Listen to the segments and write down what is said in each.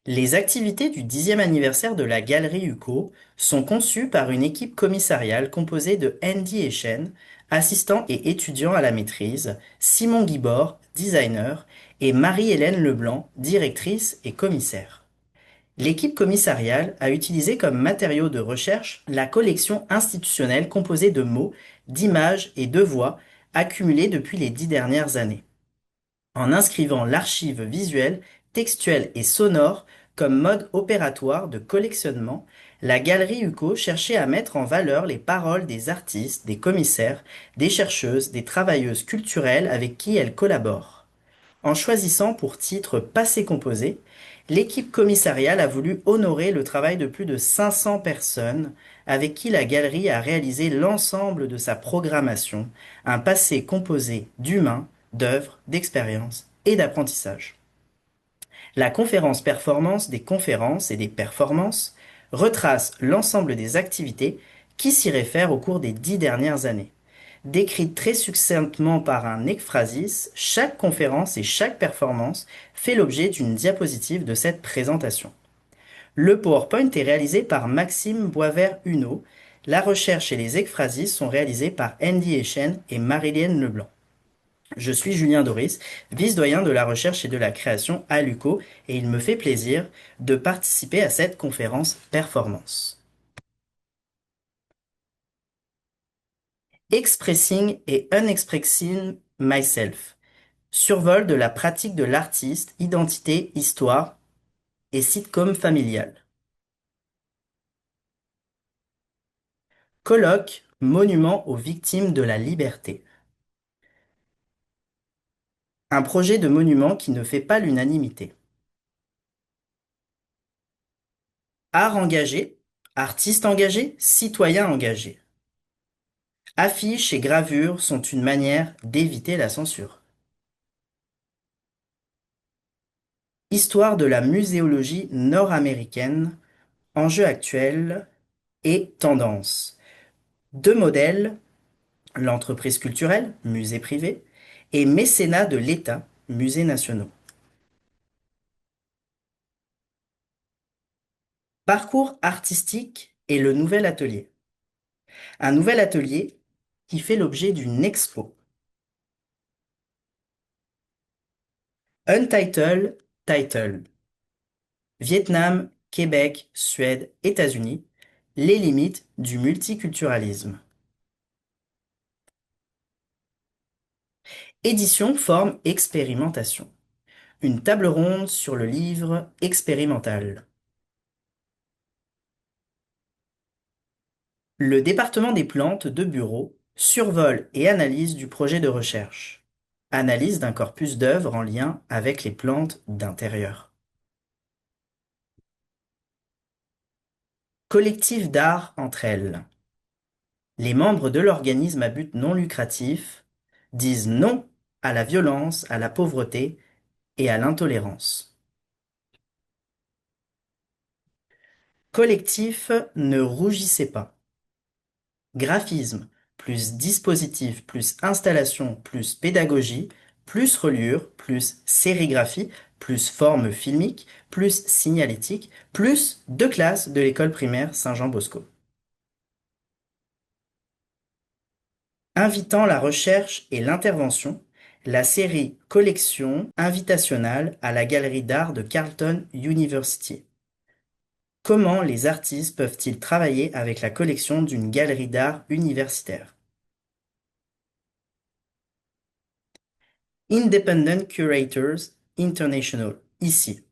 Les activités du 10e anniversaire de la Galerie UCO sont conçues par une équipe commissariale composée de Andy Echen, assistant et étudiant à la maîtrise, Simon Guibord, designer, et Marie-Hélène Leblanc, directrice et commissaire. L'équipe commissariale a utilisé comme matériau de recherche la collection institutionnelle composée de mots, d'images et de voix accumulés depuis les 10 dernières années en inscrivant l'archive visuelle, textuelle et sonore comme mode opératoire de collectionnement, la Galerie UCO cherchait à mettre en valeur les paroles des artistes, des commissaires, des chercheuses, des travailleuses culturelles avec qui elle collabore. En choisissant pour titre Passé composé, l'équipe commissariale a voulu honorer le travail de plus de 500 personnes avec qui la galerie a réalisé l'ensemble de sa programmation, un passé composé d'humains, d'œuvres, d'expériences et d'apprentissage. La conférence performance des conférences et des performances retrace l'ensemble des activités qui s'y réfèrent au cours des 10 dernières années. Décrite très succinctement par un ekphrasis, chaque conférence et chaque performance fait l'objet d'une diapositive de cette présentation. Le PowerPoint est réalisé par Maxime Boisvert-Huneau. La recherche et les ekphrasis sont réalisés par Andy Echen et Marilyn Leblanc. Je suis Julien Doris, vice-doyen de la recherche et de la création à l'UCO, et il me fait plaisir de participer à cette conférence performance. Expressing et Unexpressing Myself. Survol de la pratique de l'artiste, identité, histoire et sitcom familial. Colloque, monument aux victimes de la liberté. Un projet de monument qui ne fait pas l'unanimité. Art engagé, artiste engagé, citoyen engagé. Affiches et gravures sont une manière d'éviter la censure. Histoire de la muséologie nord-américaine, enjeux actuels et tendances. Deux modèles, l'entreprise culturelle, musée privé, et mécénat de l'État, musées nationaux. Parcours artistique et le nouvel atelier. Un nouvel atelier qui fait l'objet d'une expo. Untitled Title. Vietnam, Québec, Suède, États-Unis. Les limites du multiculturalisme. Édition, forme, expérimentation. Une table ronde sur le livre expérimental. Le département des plantes de bureau survole et analyse du projet de recherche. Analyse d'un corpus d'œuvres en lien avec les plantes d'intérieur. Collectif d'art entre elles. Les membres de l'organisme à but non lucratif disent non à la violence, à la pauvreté et à l'intolérance. Collectif ne rougissez pas. Graphisme, plus dispositif, plus installation, plus pédagogie, plus reliure, plus sérigraphie, plus forme filmique, plus signalétique, plus deux classes de l'école primaire Saint-Jean-Bosco. Invitant la recherche et l'intervention, la série Collection invitationnelle à la Galerie d'art de Carleton University. Comment les artistes peuvent-ils travailler avec la collection d'une galerie d'art universitaire? Independent Curators International, ICI.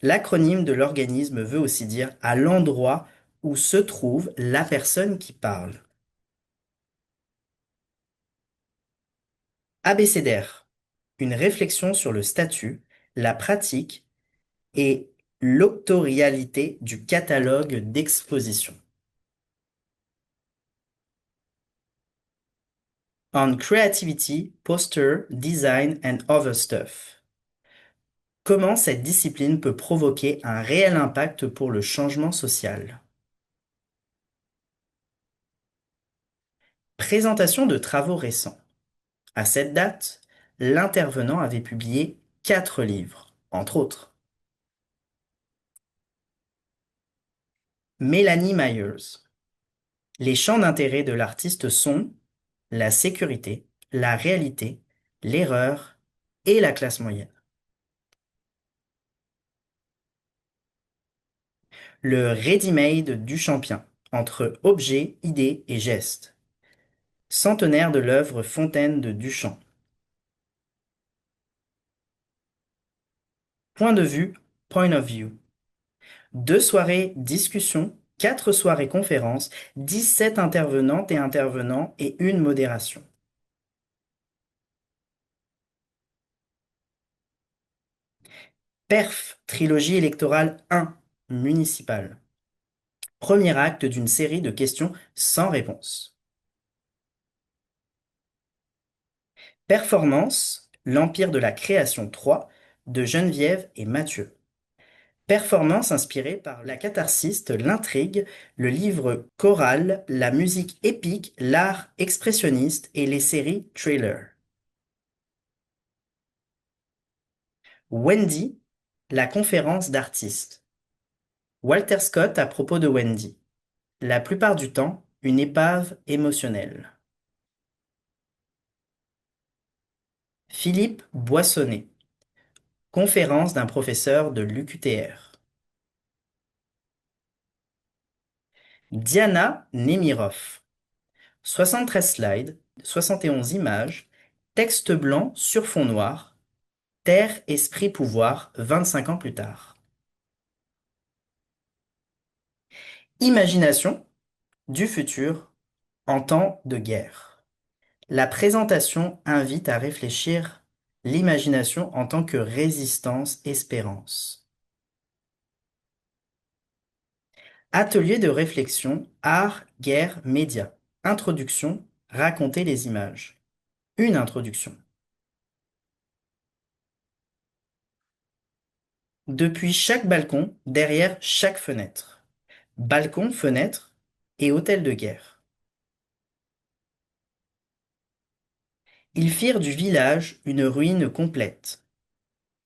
L'acronyme de l'organisme veut aussi dire à l'endroit où se trouve la personne qui parle. Abécédaire. Une réflexion sur le statut, la pratique et l'octorialité du catalogue d'exposition. On Creativity, Poster, Design and Other Stuff. Comment cette discipline peut provoquer un réel impact pour le changement social. Présentation de travaux récents. À cette date, l'intervenant avait publié 4 livres, entre autres. Mélanie Myers. Les champs d'intérêt de l'artiste sont la sécurité, la réalité, l'erreur et la classe moyenne. Le ready-made du Champien, entre objet, idée et geste. Centenaire de l'œuvre Fontaine de Duchamp. Point de vue, point of view. Deux soirées discussion, quatre soirées conférences, 17 intervenantes et intervenants et une modération. Perf, trilogie électorale 1, municipale. Premier acte d'une série de questions sans réponse. Performance, l'Empire de la création 3, de Geneviève et Mathieu. Performance inspirée par la catharsiste, l'intrigue, le livre choral, la musique épique, l'art expressionniste et les séries thriller. Wendy, la conférence d'artistes. Walter Scott à propos de Wendy. La plupart du temps, une épave émotionnelle. Philippe Boissonnet. Conférence d'un professeur de l'UQTR. Diana Nemiroff. 73 slides, 71 images, texte blanc sur fond noir, Terre, esprit, pouvoir, 25 ans plus tard. Imagination du futur en temps de guerre. La présentation invite à réfléchir l'imagination en tant que résistance-espérance. Atelier de réflexion, art, guerre, médias. Introduction, raconter les images. Une introduction. Depuis chaque balcon, derrière chaque fenêtre. Balcon, fenêtre et hôtel de guerre. Ils firent du village une ruine complète.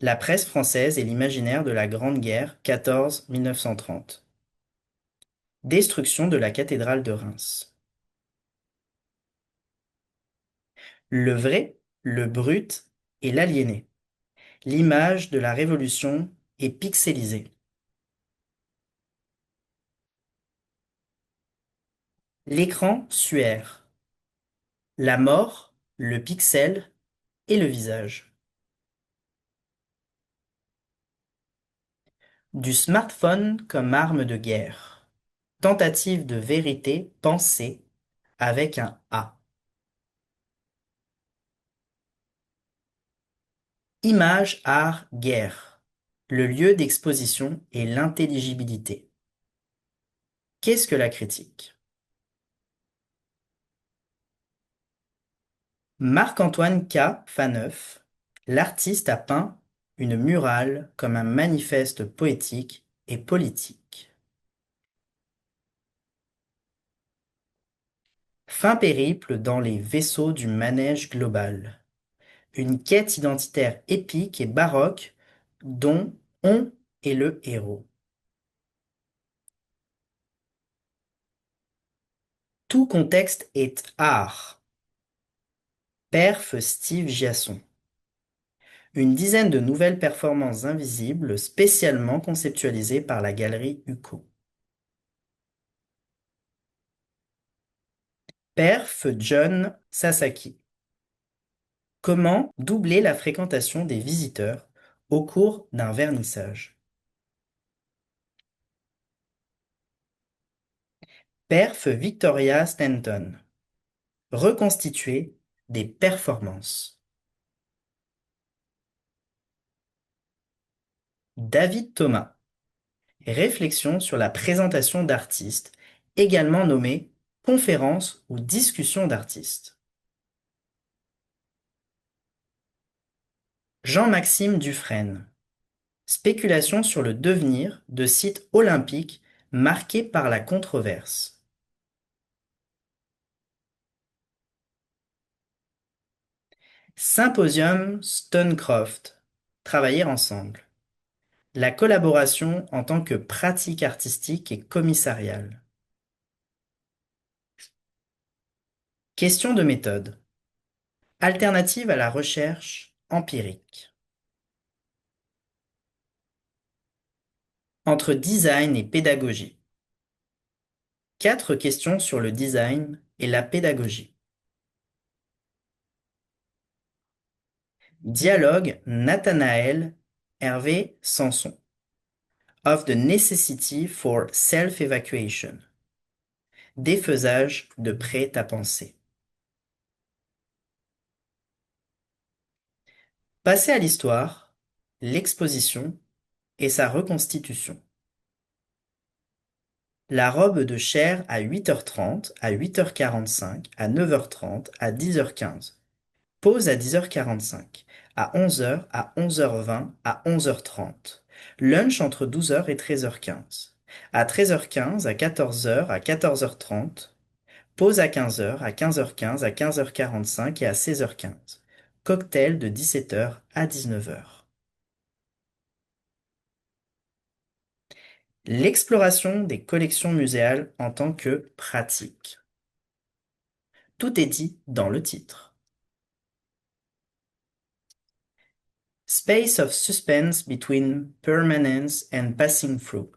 La presse française et l'imaginaire de la Grande Guerre 14-1930. Destruction de la cathédrale de Reims. Le vrai, le brut et l'aliéné. L'image de la Révolution est pixelisée. L'écran suaire. La mort, le pixel et le visage. Du smartphone comme arme de guerre. Tentative de vérité pensée avec un A. Image, art, guerre. Le lieu d'exposition et l'intelligibilité. Qu'est-ce que la critique? Marc-Antoine K. Faneuf, l'artiste a peint une murale comme un manifeste poétique et politique. Fin périple dans les vaisseaux du manège global. Une quête identitaire épique et baroque dont on est le héros. Tout contexte est art. Perf Steve Giasson. Une dizaine de nouvelles performances invisibles spécialement conceptualisées par la galerie UCO. Perf John Sasaki. Comment doubler la fréquentation des visiteurs au cours d'un vernissage? Perf Victoria Stanton. Reconstituer des performances. David Thomas. Réflexion sur la présentation d'artistes, également nommée conférence ou discussion d'artistes. Jean-Maxime Dufresne. Spéculation sur le devenir de sites olympiques marqués par la controverse. Symposium Stonecroft. Travailler ensemble. La collaboration en tant que pratique artistique et commissariale. Question de méthode. Alternative à la recherche empirique. Entre design et pédagogie. 4 questions sur le design et la pédagogie. Dialogue Nathanaël Hervé Sanson. Of the necessity for self-evacuation. Défaisage de prêt-à-penser. Passer à l'histoire, l'exposition et sa reconstitution. La robe de chair à 8h30, à 8h45, à 9h30, à 10h15. Pause à 10h45, à 11h, à 11h20, à 11h30. Lunch entre 12h et 13h15. À 13h15, à 14h, à 14h30. Pause à 15h, à 15h15, à 15h45 et à 16h15. Cocktail de 17h à 19h. L'exploration des collections muséales en tant que pratique. Tout est dit dans le titre. Space of suspense between permanence and passing through.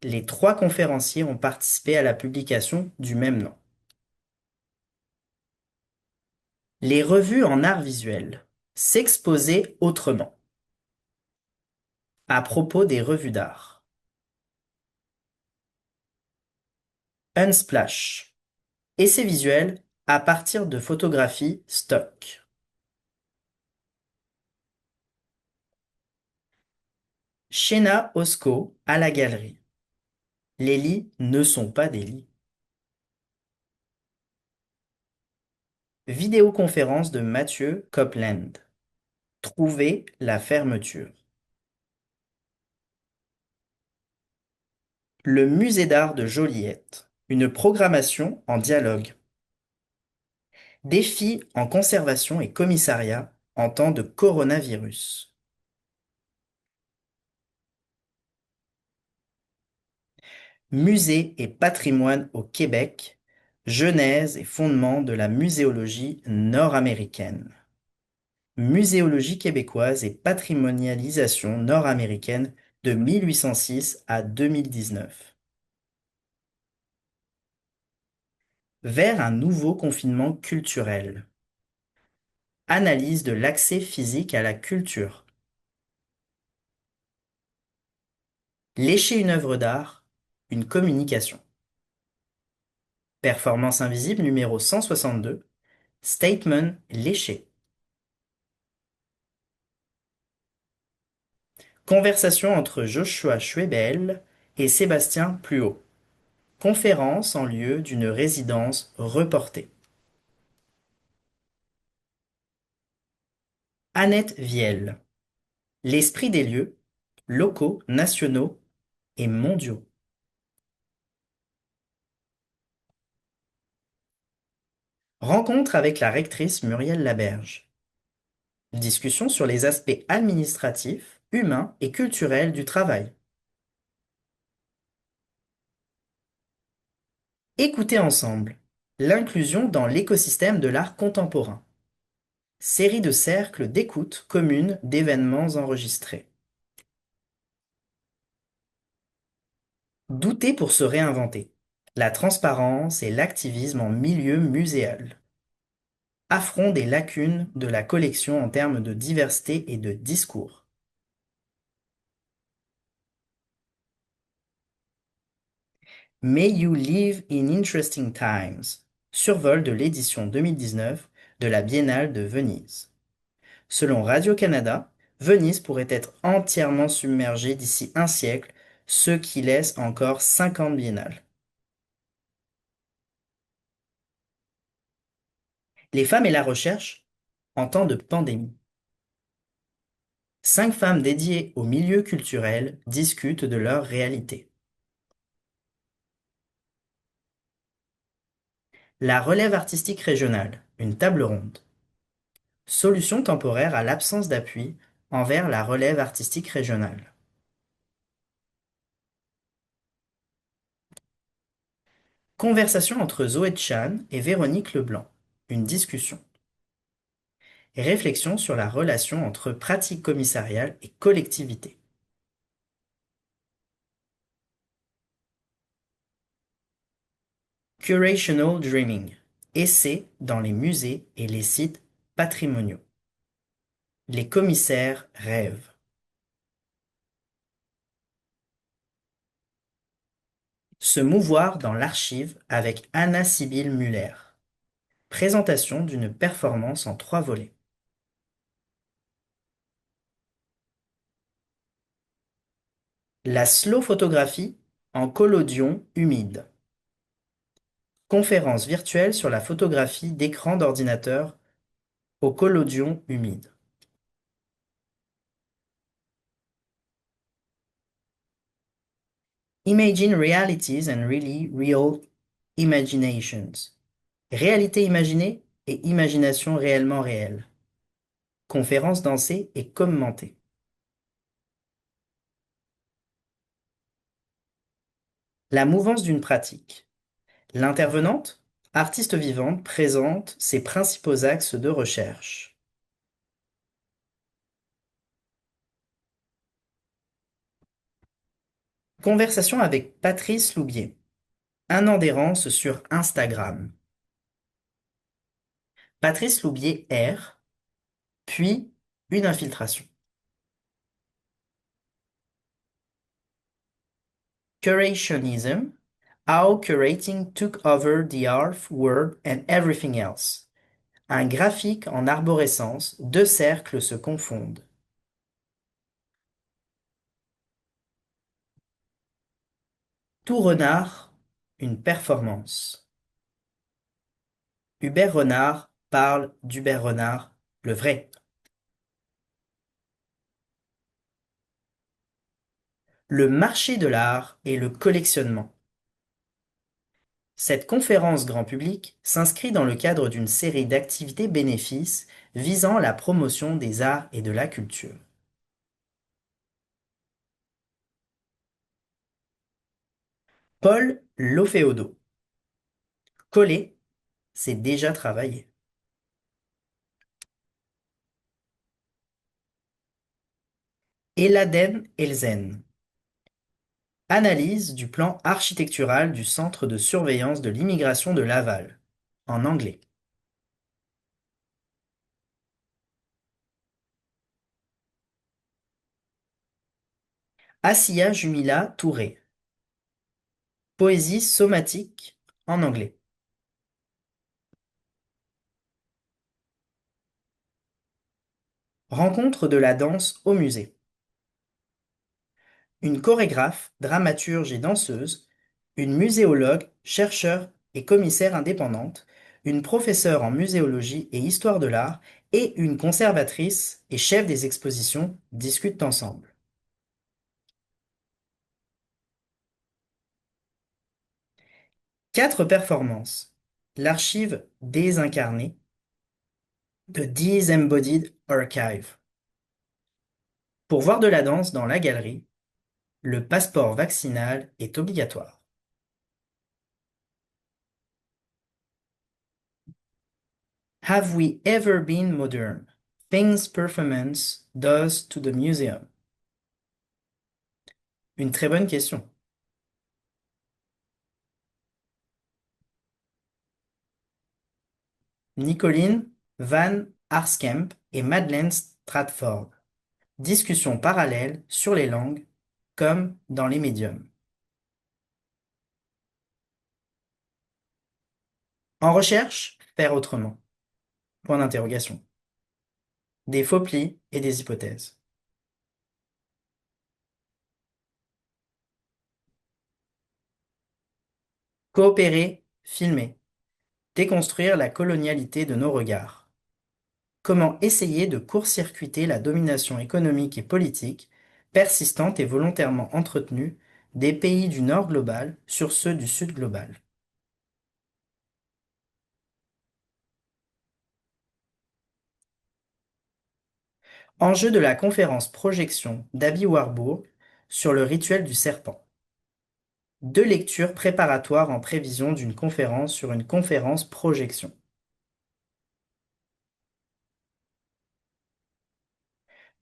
Les 3 conférenciers ont participé à la publication du même nom. Les revues en art visuel. S'exposer autrement. À propos des revues d'art. Unsplash. Essai visuel à partir de photographies stock. Shena Osco à la galerie. Les lits ne sont pas des lits. Vidéoconférence de Mathieu Copland. Trouver la fermeture. Le musée d'art de Joliette. Une programmation en dialogue. Défis en conservation et commissariat en temps de coronavirus. Musée et patrimoine au Québec. Genèse et fondement de la muséologie nord-américaine. Muséologie québécoise et patrimonialisation nord-américaine de 1806 à 2019. Vers un nouveau confinement culturel. Analyse de l'accès physique à la culture. Lécher une œuvre d'art, une communication. Performance invisible numéro 162. Statement léché. Conversation entre Joshua Schwebel et Sébastien Pluhaut. Conférence en lieu d'une résidence reportée. Annette Viel. L'esprit des lieux, locaux, nationaux et mondiaux. Rencontre avec la rectrice Muriel Laberge. Discussion sur les aspects administratifs, humains et culturels du travail. Écoutez ensemble. L'inclusion dans l'écosystème de l'art contemporain. Série de cercles d'écoute commune d'événements enregistrés. Douter pour se réinventer. La transparence et l'activisme en milieu muséal. Affront des lacunes de la collection en termes de diversité et de discours. May You Live in Interesting Times. Survol de l'édition 2019 de la Biennale de Venise. Selon Radio-Canada, Venise pourrait être entièrement submergée d'ici un siècle, ce qui laisse encore 50 biennales. Les femmes et la recherche en temps de pandémie. 5 femmes dédiées au milieu culturel discutent de leur réalité. La relève artistique régionale, une table ronde. Solution temporaire à l'absence d'appui envers la relève artistique régionale. Conversation entre Zoé Chan et Véronique Leblanc. Une discussion. Réflexion sur la relation entre pratique commissariale et collectivité. Curational Dreaming. Essai dans les musées et les sites patrimoniaux. Les commissaires rêvent. Se mouvoir dans l'archive avec Anna-Sibylle Muller. Présentation d'une performance en 3 volets. La slow photographie en collodion humide. Conférence virtuelle sur la photographie d'écran d'ordinateur au collodion humide. Imagine realities and really real imaginations. Réalité imaginée et imagination réellement réelle. Conférence dansée et commentée. La mouvance d'une pratique. L'intervenante, artiste vivante, présente ses principaux axes de recherche. Conversation avec Patrice Loubier. 1 an d'errance sur Instagram. Patrice Loubier erre, puis une infiltration. Curationism, How Curating Took Over the Art World and Everything Else. Un graphique en arborescence, 2 cercles se confondent. Tout renard, une performance. Hubert Renard parle d'Hubert Renard, le vrai. Le marché de l'art et le collectionnement. Cette conférence grand public s'inscrit dans le cadre d'une série d'activités bénéfices visant la promotion des arts et de la culture. Paul Lofeodo. Coller, c'est déjà travaillé. Eladen Elzen. Analyse du plan architectural du Centre de surveillance de l'immigration de Laval, en anglais. Assia Jumila Touré. Poésie somatique, en anglais. Rencontre de la danse au musée. Une chorégraphe, dramaturge et danseuse, une muséologue, chercheur et commissaire indépendante, une professeure en muséologie et histoire de l'art et une conservatrice et chef des expositions discutent ensemble. 4 performances. L'archive désincarnée de Disembodied Archive. Pour voir de la danse dans la galerie, le passeport vaccinal est obligatoire. Have we ever been modern? Things performance does to the museum. Une très bonne question. Nicoline Van Arskamp et Madeleine Stratford. Discussion parallèle sur les langues, comme dans les médiums. En recherche, faire autrement. Point d'interrogation. Des faux plis et des hypothèses. Coopérer, filmer. Déconstruire la colonialité de nos regards. Comment essayer de court-circuiter la domination économique et politique, persistante et volontairement entretenue, des pays du Nord global sur ceux du Sud global. Enjeu de la conférence projection d'Abby Warburg sur le rituel du serpent. Deux lectures préparatoires en prévision d'une conférence sur une conférence projection.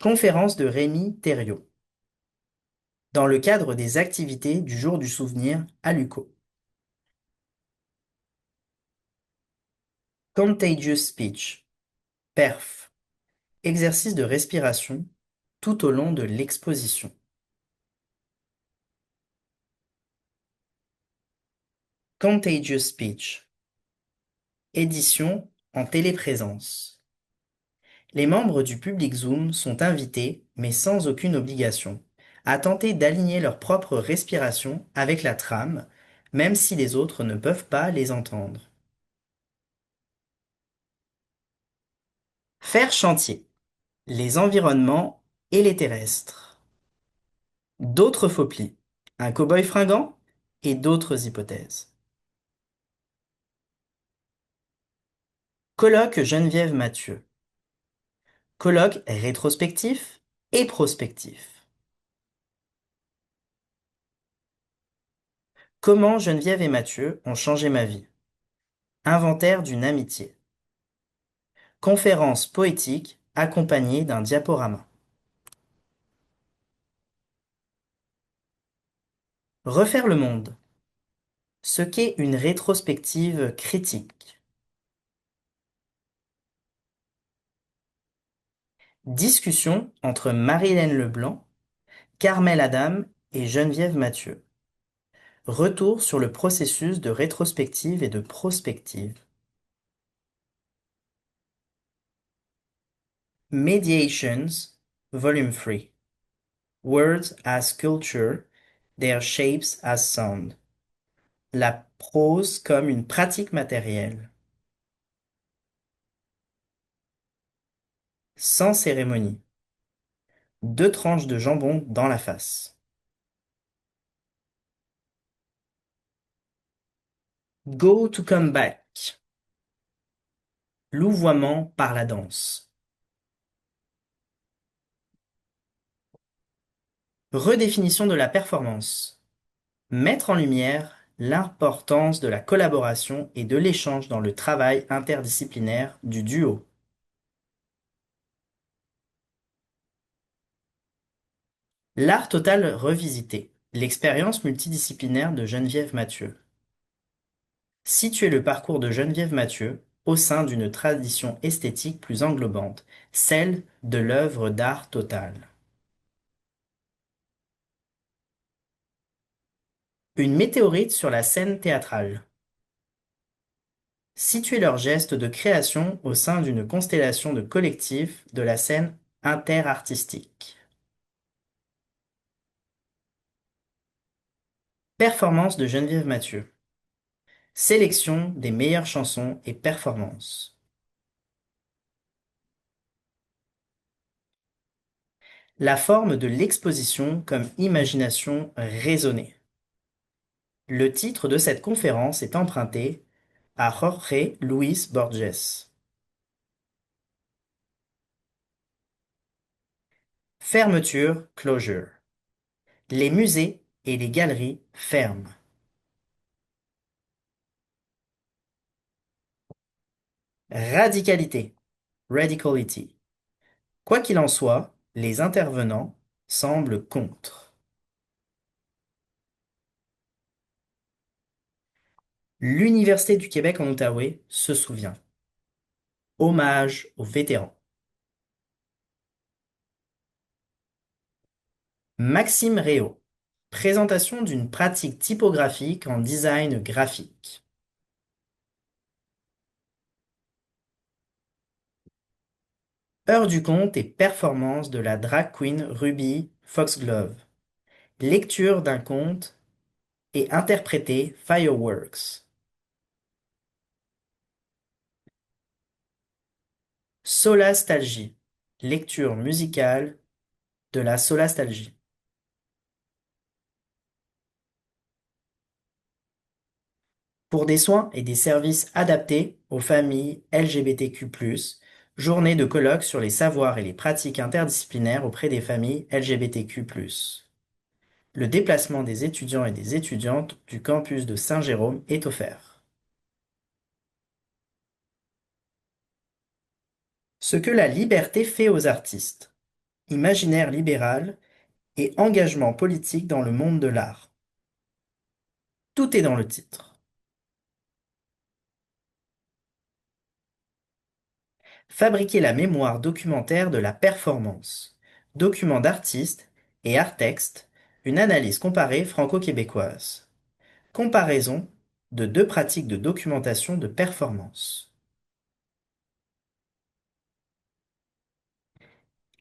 Conférence de Rémi Thériault. Dans le cadre des activités du jour du souvenir à l'UCO. Contagious speech. Perf. Exercice de respiration tout au long de l'exposition. Contagious speech. Édition en téléprésence. Les membres du public Zoom sont invités, mais sans aucune obligation, à tenter d'aligner leur propre respiration avec la trame, même si les autres ne peuvent pas les entendre. Faire chantier. Les environnements et les terrestres. D'autres faux plis. Un cow-boy fringant et d'autres hypothèses. Colloque Geneviève Mathieu. Colloque rétrospectif et prospectif. Comment Geneviève et Mathieu ont changé ma vie. Inventaire d'une amitié. Conférence poétique accompagnée d'un diaporama. Refaire le monde. Ce qu'est une rétrospective critique. Discussion entre Marie-Hélène Leblanc, Carmel Adam et Geneviève Mathieu. Retour sur le processus de rétrospective et de prospective. Mediations, Volume 3. Words as culture, their shapes as sound. La prose comme une pratique matérielle. Sans cérémonie. Deux tranches de jambon dans la face. Go to come back. Louvoiement par la danse. Redéfinition de la performance. Mettre en lumière l'importance de la collaboration et de l'échange dans le travail interdisciplinaire du duo. L'art total revisité. L'expérience multidisciplinaire de Geneviève Mathieu. Situer le parcours de Geneviève Mathieu au sein d'une tradition esthétique plus englobante, celle de l'œuvre d'art total. Une météorite sur la scène théâtrale. Situer leurs gestes de création au sein d'une constellation de collectifs de la scène interartistique. Performance de Geneviève Mathieu. Sélection des meilleures chansons et performances. La forme de l'exposition comme imagination raisonnée. Le titre de cette conférence est emprunté à Jorge Luis Borges. Fermeture, closure. Les musées et les galeries ferment. Radicalité, radicality. Quoi qu'il en soit, les intervenants semblent contre. L'Université du Québec en Outaouais se souvient. Hommage aux vétérans. Maxime Réau. Présentation d'une pratique typographique en design graphique. Heure du conte et performance de la drag queen Ruby Foxglove. Lecture d'un conte et interpréter Fireworks. Solastalgie. Lecture musicale de la solastalgie. Pour des soins et des services adaptés aux familles LGBTQ+, journée de colloque sur les savoirs et les pratiques interdisciplinaires auprès des familles LGBTQ+. Le déplacement des étudiants et des étudiantes du campus de Saint-Jérôme est offert. Ce que la liberté fait aux artistes. Imaginaire libéral et engagement politique dans le monde de l'art. Tout est dans le titre. Fabriquer la mémoire documentaire de la performance. Document d'artiste et art-texte, une analyse comparée franco-québécoise. Comparaison de deux pratiques de documentation de performance.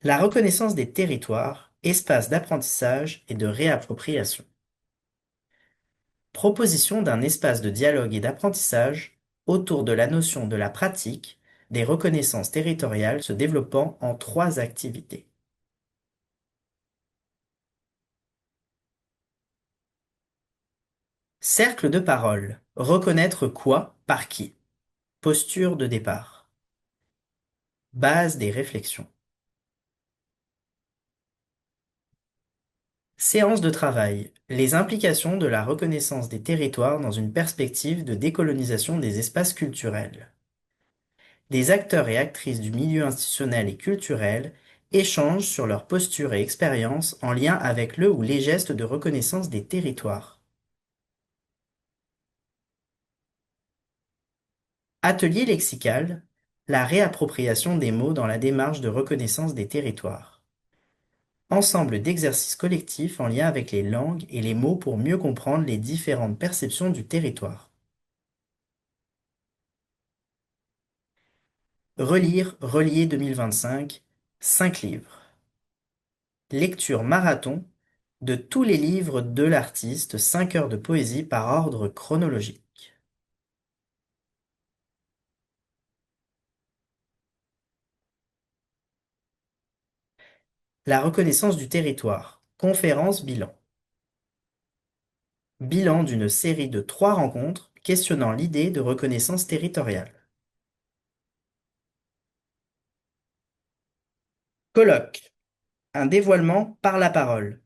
La reconnaissance des territoires, espaces d'apprentissage et de réappropriation. Proposition d'un espace de dialogue et d'apprentissage autour de la notion de la pratique des reconnaissances territoriales se développant en trois activités. Cercle de parole. Reconnaître quoi par qui. Posture de départ. Base des réflexions. Séance de travail. Les implications de la reconnaissance des territoires dans une perspective de décolonisation des espaces culturels. Des acteurs et actrices du milieu institutionnel et culturel échangent sur leurs postures et expériences en lien avec le ou les gestes de reconnaissance des territoires. Atelier lexical, la réappropriation des mots dans la démarche de reconnaissance des territoires. Ensemble d'exercices collectifs en lien avec les langues et les mots pour mieux comprendre les différentes perceptions du territoire. Relire, relier 2025, 5 livres. Lecture marathon de tous les livres de l'artiste, 5 heures de poésie par ordre chronologique. La reconnaissance du territoire. Conférence bilan. Bilan d'une série de 3 rencontres questionnant l'idée de reconnaissance territoriale. Colloque. Un dévoilement par la parole.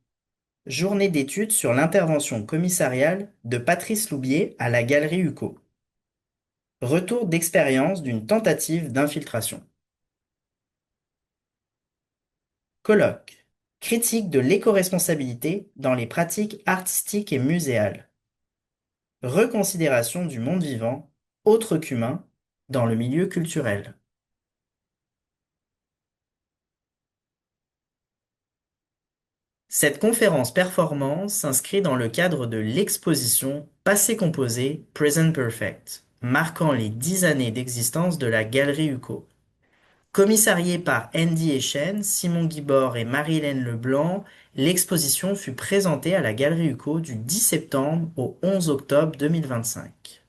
Journée d'études sur l'intervention commissariale de Patrice Loubier à la Galerie Huco. Retour d'expérience d'une tentative d'infiltration. Colloque. Critique de l'éco-responsabilité dans les pratiques artistiques et muséales. Reconsidération du monde vivant, autre qu'humain, dans le milieu culturel. Cette conférence performance s'inscrit dans le cadre de l'exposition Passé composé, Present Perfect, marquant les 10 années d'existence de la Galerie Huco. Commissariée par Andy Echen, Simon Guibord et Marie-Hélène Leblanc, l'exposition fut présentée à la Galerie Huco du 10 septembre au 11 octobre 2025.